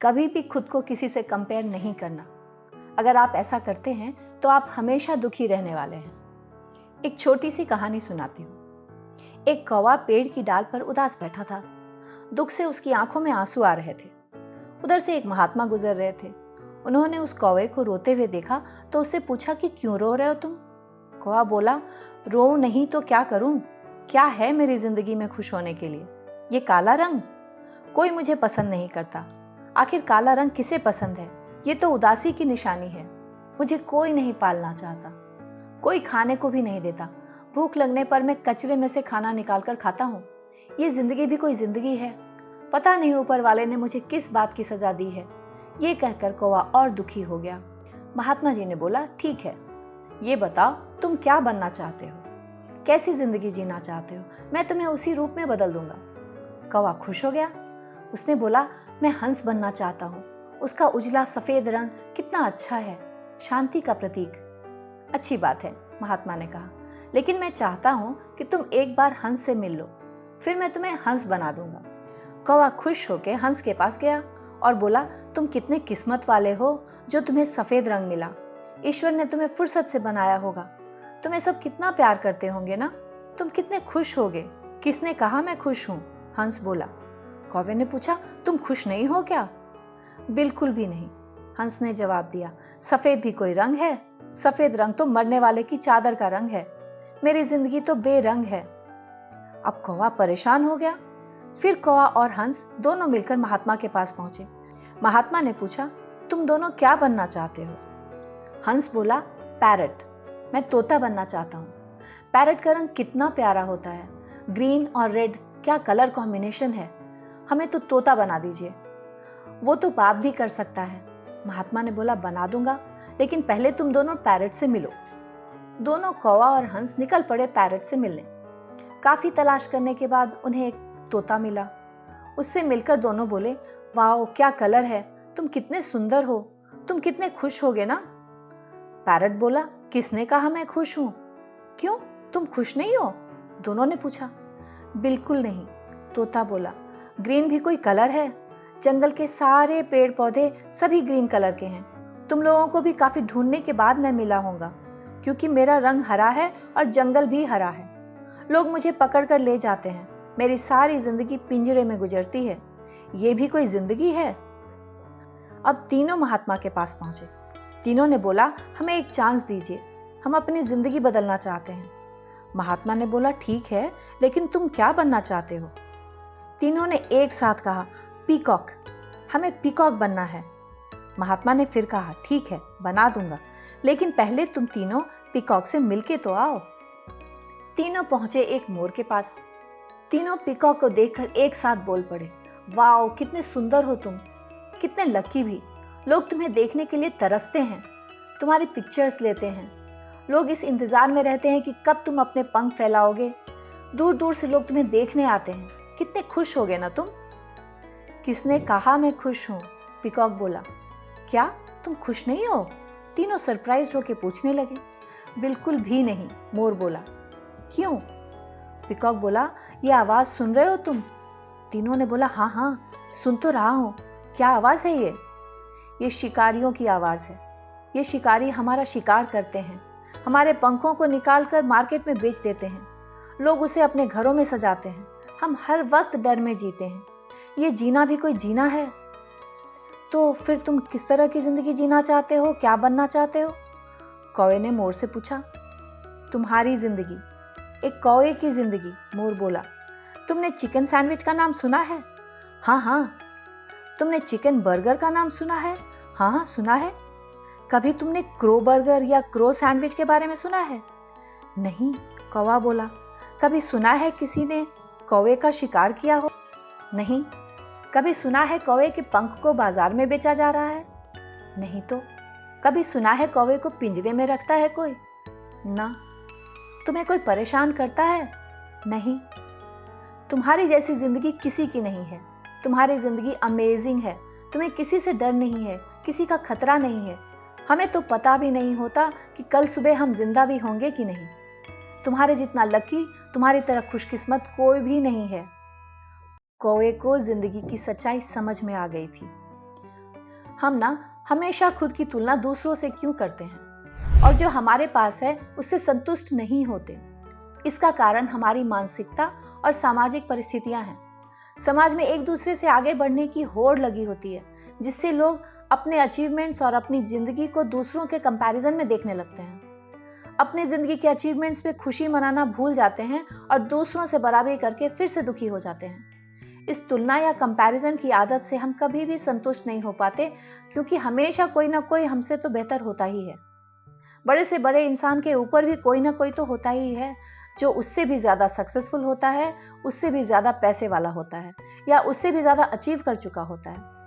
कभी भी खुद को किसी से कंपेयर नहीं करना। अगर आप ऐसा करते हैं तो आप हमेशा दुखी रहने वाले हैं। एक छोटी सी कहानी सुनाती हूँ। एक कौवा पेड़ की डाल पर उदास बैठा था। दुख से उसकी आंखों में आंसू आ रहे थे। उधर से एक महात्मा गुजर रहे थे। उन्होंने उस कौवे को रोते हुए देखा तो उससे पूछा कि क्यों रो रहे हो तुम? कौवा बोला, रो नहीं तो क्या करूं? क्या है मेरी जिंदगी में खुश होने के लिए? ये काला रंग? कोई मुझे पसंद नहीं करता। आखिर काला रंग किसे पसंद है? ये तो उदासी की निशानी है। मुझे कोई नहीं पालना चाहता, कोई खाने को भी नहीं देता। भूख लगने पर मैं कचरे में से खाना निकालकर खाता हूँ। ये जिंदगी भी कोई जिंदगी है? पता नहीं ऊपर वाले ने मुझे किस बात की सजा दी है। ये कहकर कौवा और दुखी हो गया। महात्मा जी ने बोला, ठीक है, ये बताओ तुम क्या बनना चाहते हो, कैसी जिंदगी जीना चाहते हो? मैं तुम्हें उसी रूप में बदल दूंगा। कौवा खुश हो गया। उसने बोला, मैं हंस बनना चाहता हूँ। उसका उजला सफेद रंग कितना अच्छा है, शांति का प्रतीक। अच्छी बात है, महात्मा ने कहा, लेकिन मैं चाहता हूं कि तुम एक बार हंस से मिल लो, फिर मैं तुम्हें हंस बना दूंगा। कौवा खुश होकर हंस के पास गया और बोला, तुम कितने किस्मत वाले हो जो तुम्हें सफेद रंग मिला। ईश्वर ने तुम्हें फुर्सत से बनाया होगा। तुम्हें सब कितना प्यार करते होंगे ना। तुम कितने खुश होगे। किसने कहा मैं खुश हूं? हंस बोला। कौवे ने पूछा, तुम खुश नहीं हो क्या? बिल्कुल भी नहीं, हंस ने जवाब दिया। सफेद भी कोई रंग है? सफेद रंग तो मरने वाले की चादर का रंग है। मेरी जिंदगी तो बेरंग है। अब कौवा परेशान हो गया। फिर कौवा और हंस दोनों मिलकर महात्मा के पास पहुंचे। महात्मा ने पूछा, तुम दोनों क्या बनना चाहते हो? हंस बोला, पैरट। मैं तोता बनना चाहता हूं। पैरट का रंग कितना प्यारा होता है। ग्रीन और रेड, क्या कलर कॉम्बिनेशन है। हमें तो तोता बना दीजिए। वो तो बात भी कर सकता है। महात्मा ने बोला, बना दूंगा, लेकिन पहले तुम दोनों पैरट से मिलो। दोनों कौवा और हंस निकल पड़े पैरट से मिलने। काफी तलाश करने के बाद उन्हें एक तोता मिला। उससे मिलकर दोनों बोले, वाह क्या कलर है, तुम कितने सुंदर हो, तुम कितने खुश होगे ना। पैरट बोला, किसने कहा मैं खुश हूं? क्यों, तुम खुश नहीं हो? दोनों ने पूछा। बिल्कुल नहीं, तोता बोला। ग्रीन भी कोई कलर है? जंगल के सारे पेड़ पौधे सभी ग्रीन कलर के हैं। तुम लोगों को भी काफी ढूंढने के बाद मैं मिला होगा, क्योंकि मेरा रंग हरा है और जंगल भी हरा है। लोग मुझे पकड़ कर ले जाते हैं। मेरी सारी जिंदगी पिंजरे में गुजरती है। ये भी कोई जिंदगी है? अब तीनों महात्मा के पास पहुंचे। तीनों ने बोला, हमें एक चांस दीजिए, हम अपनी जिंदगी बदलना चाहते हैं। महात्मा ने बोला, ठीक है, लेकिन तुम क्या बनना चाहते हो? तीनों ने एक साथ कहा, पीकॉक। हमें पीकॉक बनना है। महात्मा ने फिर कहा, ठीक है, बना दूंगा, लेकिन पहले तुम तीनों पीकॉक से मिलके तो आओ। तीनों पहुंचे एक मोर के पास। तीनों पीकॉक को देखकर एक साथ बोल पड़े, वाओ कितने सुंदर हो तुम, कितने लकी भी। लोग तुम्हें देखने के लिए तरसते हैं, तुम्हारी पिक्चर्स लेते हैं। लोग इस इंतजार में रहते हैं कि कब तुम अपने पंख फैलाओगे। दूर दूर से लोग तुम्हें देखने आते हैं। कितने खुश होगे ना तुम। किसने कहा मैं खुश हूं? पीकॉक बोला। क्या तुम खुश नहीं हो? तीनों सरप्राइज्ड होकर पूछने लगे। बिल्कुल भी नहीं, मोर बोला। क्यों? पीकॉक बोला, ये आवाज सुन रहे हो तुम? तीनों ने बोला, हाँ हाँ, सुन तो रहा हूं। क्या आवाज है ये? ये शिकारियों की आवाज है। ये शिकारी हमारा शिकार करते हैं, हमारे पंखों को निकालकर मार्केट में बेच देते हैं। लोग उसे अपने घरों में सजाते हैं। हम हर वक्त डर में जीते हैं। ये जीना भी कोई जीना है? तो फिर तुम किस तरह की जिंदगी जीना चाहते हो, क्या बनना चाहते हो? कौवे ने मोर से पूछा। तुम्हारी जिंदगी, एक कौवे की जिंदगी, मोर बोला। तुमने चिकन सैंडविच का नाम सुना है? हाँ हाँ। तुमने चिकन बर्गर का नाम सुना है? हाँ हाँ, सुना है। कभी तुमने क्रो बर्गर या क्रो सैंडविच के बारे में सुना है? नहीं, कौवा बोला। कभी सुना है किसी ने कौवे का शिकार किया हो? नहीं। कभी सुना है कौवे के पंख को बाजार में बेचा जा रहा है? नहीं तो। कभी सुना है कौवे को पिंजरे में रखता है कोई? ना। तुम्हें कोई परेशान करता है? नहीं। तुम्हारी जैसी जिंदगी किसी की नहीं है। तुम्हारी जिंदगी अमेजिंग है। तुम्हें किसी से डर नहीं है, किसी का खतरा नहीं है। हमें तो पता भी नहीं होता कि कल सुबह हम जिंदा भी होंगे कि नहीं। तुम्हारे जितना लकी, तुम्हारी तरह खुशकिस्मत कोई भी नहीं है। कौवे को जिंदगी की सच्चाई समझ में आ गई थी। हम ना हमेशा खुद की तुलना दूसरों से क्यों करते हैं और जो हमारे पास है उससे संतुष्ट नहीं होते? इसका कारण हमारी मानसिकता और सामाजिक परिस्थितियां हैं। समाज में एक दूसरे से आगे बढ़ने की होड़ लगी होती है, जिससे लोग अपने अचीवमेंट्स और अपनी जिंदगी को दूसरों के कंपैरिजन में देखने लगते हैं। अपनी जिंदगी के अचीवमेंट्स पे खुशी मनाना भूल जाते हैं और दूसरों से बराबरी करके फिर से दुखी हो जाते हैं। इस तुलना या कंपैरिजन की आदत से हम कभी भी संतुष्ट नहीं हो पाते, क्योंकि हमेशा कोई ना कोई हमसे तो बेहतर होता ही है। बड़े से बड़े इंसान के ऊपर भी कोई ना कोई तो होता ही है जो उससे भी ज्यादा सक्सेसफुल होता है, उससे भी ज्यादा पैसे वाला होता है या उससे भी ज्यादा अचीव कर चुका होता है।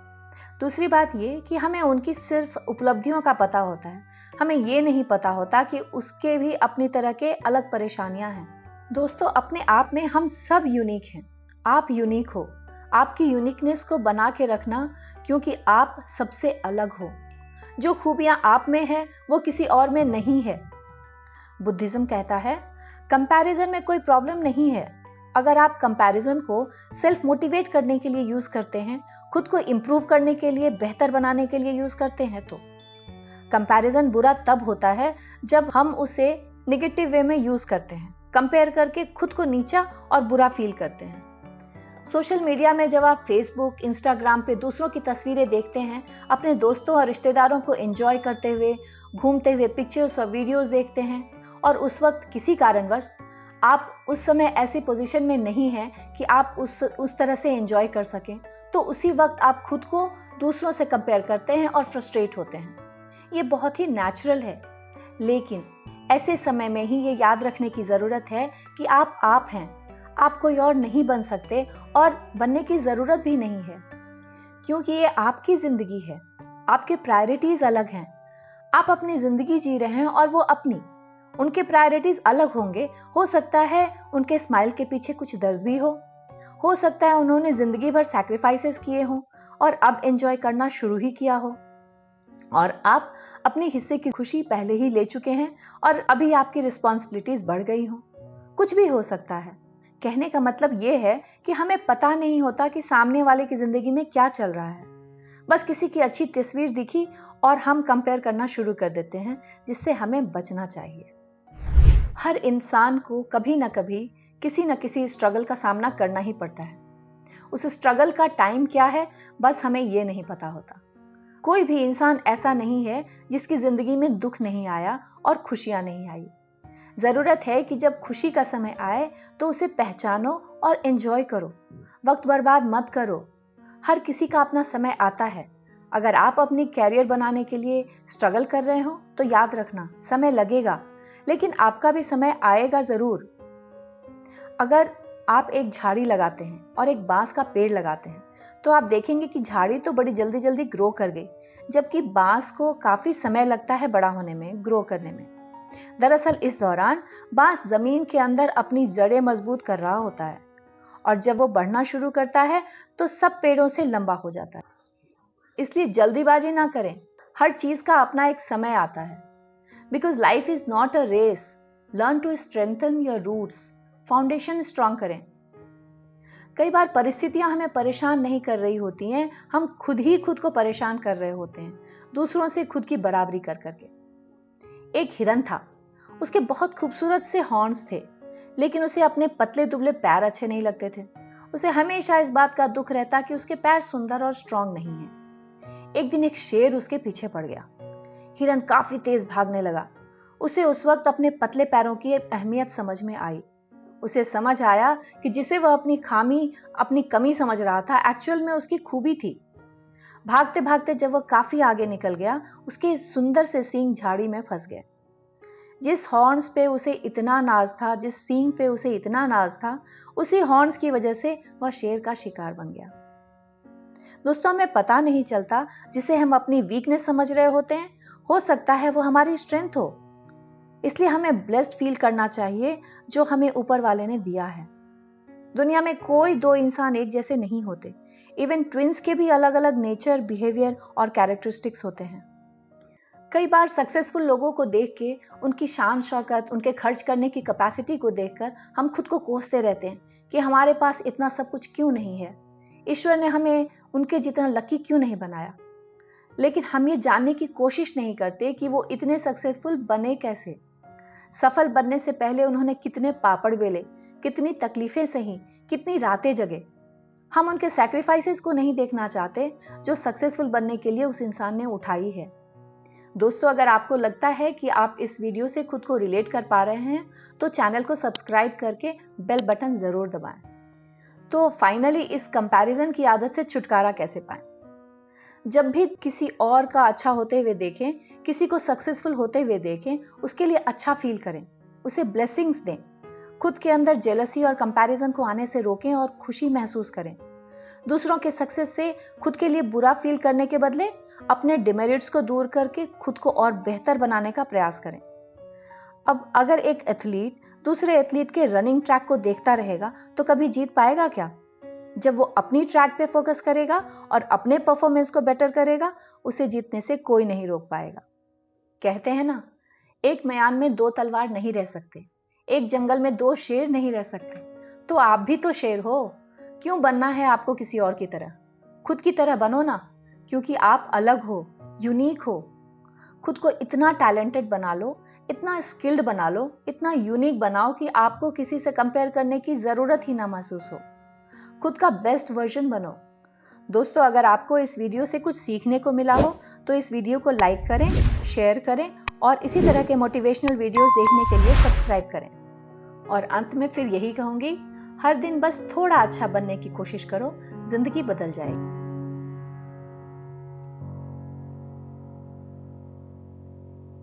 दूसरी बात ये कि हमें उनकी सिर्फ उपलब्धियों का पता होता है, हमें ये नहीं पता होता कि उसके भी अपनी तरह के अलग परेशानियां हैं। दोस्तों, अपने आप में हम सब यूनिक हैं। आप यूनिक हो। आपकी यूनिकनेस को बना के रखना, क्योंकि आप सबसे अलग हो। जो खूबियां आप में है वो किसी और में नहीं है। बुद्धिज्म कहता है कंपैरिजन में कोई प्रॉब्लम नहीं है, अगर आप कंपैरिजन को सेल्फ मोटिवेट करने के लिए यूज करते हैं, खुद को इंप्रूव करने के लिए, बेहतर बनाने के लिए यूज करते हैं तो। कंपैरिजन बुरा तब होता है जब हम उसे नेगेटिव वे में यूज करते हैं, कंपेयर करके खुद को नीचा और बुरा फील करते हैं। सोशल मीडिया में जब आप फेसबुक, इंस्टाग्राम पे दूसरों की तस्वीरें देखते हैं, अपने दोस्तों और रिश्तेदारों को एंजॉय करते हुए, घूमते हुए पिक्चर्स और वीडियोस देखते हैं, और उस वक्त किसी कारणवश आप उस समय ऐसी पोजीशन में नहीं हैं कि आप उस तरह से एंजॉय कर सकें, तो उसी वक्त आप खुद को दूसरों से कंपेयर करते हैं और फ्रस्ट्रेट होते हैं। ये बहुत ही नेचुरल है, लेकिन ऐसे समय में ही ये याद रखने की जरूरत है कि आप हैं। आप कोई और नहीं बन सकते और बनने की जरूरत भी नहीं है, क्योंकि ये आपकी जिंदगी है। आपके प्रायोरिटीज अलग हैं। आप अपनी जिंदगी जी रहे हैं और वो अपनी। उनके प्रायोरिटीज अलग होंगे। हो सकता है उनके स्माइल के पीछे कुछ दर्द भी हो सकता है उन्होंने जिंदगी भर सैक्रिफाइसेस किए हों और अब एंजॉय करना शुरू ही किया हो, और आप अपने हिस्से की खुशी पहले ही ले चुके हैं और अभी आपकी रिस्पॉन्सिबिलिटीज बढ़ गई हो। कुछ भी हो सकता है। कहने का मतलब यह है कि हमें पता नहीं होता कि सामने वाले की जिंदगी में क्या चल रहा है। बस किसी की अच्छी तस्वीर दिखी और हम कंपेयर करना शुरू कर देते हैं, जिससे हमें बचना चाहिए। हर इंसान को कभी ना कभी किसी न किसी स्ट्रगल का सामना करना ही पड़ता है। उस स्ट्रगल का टाइम क्या है, बस हमें यह नहीं पता होता। कोई भी इंसान ऐसा नहीं है जिसकी जिंदगी में दुख नहीं आया और खुशियां नहीं आई। जरूरत है कि जब खुशी का समय आए तो उसे पहचानो और एंजॉय करो। वक्त बर्बाद मत करो। हर किसी का अपना समय आता है। अगर आप अपनी कैरियर बनाने के लिए स्ट्रगल कर रहे हो तो याद रखना, समय लगेगा, लेकिन आपका भी समय आएगा जरूर। अगर आप एक झाड़ी लगाते हैं और एक बांस का पेड़ लगाते हैं, तो आप देखेंगे कि झाड़ी तो बड़ी जल्दी जल्दी ग्रो कर गई, जबकि बांस को काफी समय लगता है बड़ा होने में, ग्रो करने में। दरअसल इस दौरान बांस जमीन के अंदर अपनी जड़ें मजबूत कर रहा होता है, और जब वो बढ़ना शुरू करता है तो सब पेड़ों से लंबा हो जाता है। इसलिए जल्दीबाजी ना करें। हर चीज का अपना एक समय आता है। Because life is not a race. Learn to strengthen your roots. Foundation strong करें। कई बार परिस्थितियां हमें परेशान नहीं कर रही होती हैं, हम खुद ही खुद को परेशान कर रहे होते हैं, दूसरों से खुद की बराबरी कर करके। एक हिरन था, उसके बहुत खूबसूरत से हॉर्न्स थे, लेकिन उसे अपने पतले दुबले पैर अच्छे नहीं लगते थे। उसे हमेशा इस बात का दुख रहता कि उसके पैर सुंदर और स्ट्रांग नहीं हैं। एक दिन एक शेर उसके पीछे पड़ गया। हिरन काफी तेज भागने लगा। उसे उस वक्त अपने पतले पैरों की अहमियत समझ में आई। उसे समझ आया कि जिसे वह अपनी कमी समझ रहा था, एक्चुअल में उसकी खूबी थी। भागते भागते जब वह काफी आगे निकल गया, उसके सुंदर से सींग झाड़ी में फंस गए। जिस हॉर्न्स पे उसे इतना नाज था, जिस सींग पे उसे इतना नाज था, उसी हॉर्न्स की वजह से वह शेर का शिकार बन गया। दोस्तों, हमें पता नहीं चलता जिसे हम अपनी वीकनेस समझ रहे होते हैं, हो सकता है वो हमारी स्ट्रेंथ हो। इसलिए हमें ब्लेस्ड फील करना चाहिए जो हमें ऊपर वाले ने दिया है। दुनिया में कोई दो इंसान एक जैसे नहीं होते। इवन ट्विंस के भी अलग अलग नेचर, बिहेवियर और कैरेक्टरिस्टिक्स होते हैं। कई बार सक्सेसफुल लोगों को देख के, उनकी शान शौकत, उनके खर्च करने की कैपेसिटी को देखकर हम खुद को कोसते रहते हैं कि हमारे पास इतना सब कुछ क्यों नहीं है, ईश्वर ने हमें उनके जितना लकी क्यों नहीं बनाया। लेकिन हम ये जानने की कोशिश नहीं करते कि वो इतने सक्सेसफुल बने कैसे। सफल बनने से पहले उन्होंने कितने पापड़ बेले, कितनी तकलीफें सही, कितनी रातें जगे। हम उनके सैक्रिफाइसेस को नहीं देखना चाहते जो सक्सेसफुल बनने के लिए उस इंसान ने उठाई है। दोस्तों, अगर आपको लगता है कि आप इस वीडियो से खुद को रिलेट कर पा रहे हैं तो चैनल को सब्सक्राइब करके बेल बटन जरूर दबाएं। तो फाइनली इस कंपैरिजन की आदत से छुटकारा कैसे पाएं? जब भी किसी और का अच्छा होते हुए देखें, किसी को सक्सेसफुल होते हुए देखें, उसके लिए अच्छा फील करें, उसे ब्लेसिंग्स दें। खुद के अंदर जेलसी और कंपैरिजन को आने से रोकें और खुशी महसूस करें। दूसरों के सक्सेस से खुद के लिए बुरा फील करने के बदले अपने डिमेरिट्स को दूर करके खुद को और बेहतर बनाने का प्रयास करें। अब अगर एक एथलीट दूसरे एथलीट के रनिंग ट्रैक को देखता रहेगा तो कभी जीत पाएगा क्या? जब वो अपनी ट्रैक पे फोकस करेगा और अपने परफॉर्मेंस को बेटर करेगा, उसे जीतने से कोई नहीं रोक पाएगा। कहते हैं ना, एक म्यान में दो तलवार नहीं रह सकते, एक जंगल में दो शेर नहीं रह सकते। तो आप भी तो शेर हो, क्यों बनना है आपको किसी और की तरह? खुद की तरह बनो ना, क्योंकि आप अलग हो, यूनिक हो। खुद को इतना टैलेंटेड बना लो, इतना स्किल्ड बना लो, इतना यूनिक बनाओ कि आपको किसी से कंपेयर करने की जरूरत ही ना महसूस हो। खुद का बेस्ट वर्जन बनो। दोस्तों, अगर आपको इस वीडियो से कुछ सीखने को मिला हो तो इस वीडियो को लाइक करें, शेयर करें और इसी तरह के मोटिवेशनल वीडियोस देखने के लिए सब्सक्राइब करें। और अंत में फिर यही कहूंगी, हर दिन बस थोड़ा अच्छा बनने की कोशिश करो, जिंदगी बदल जाएगी।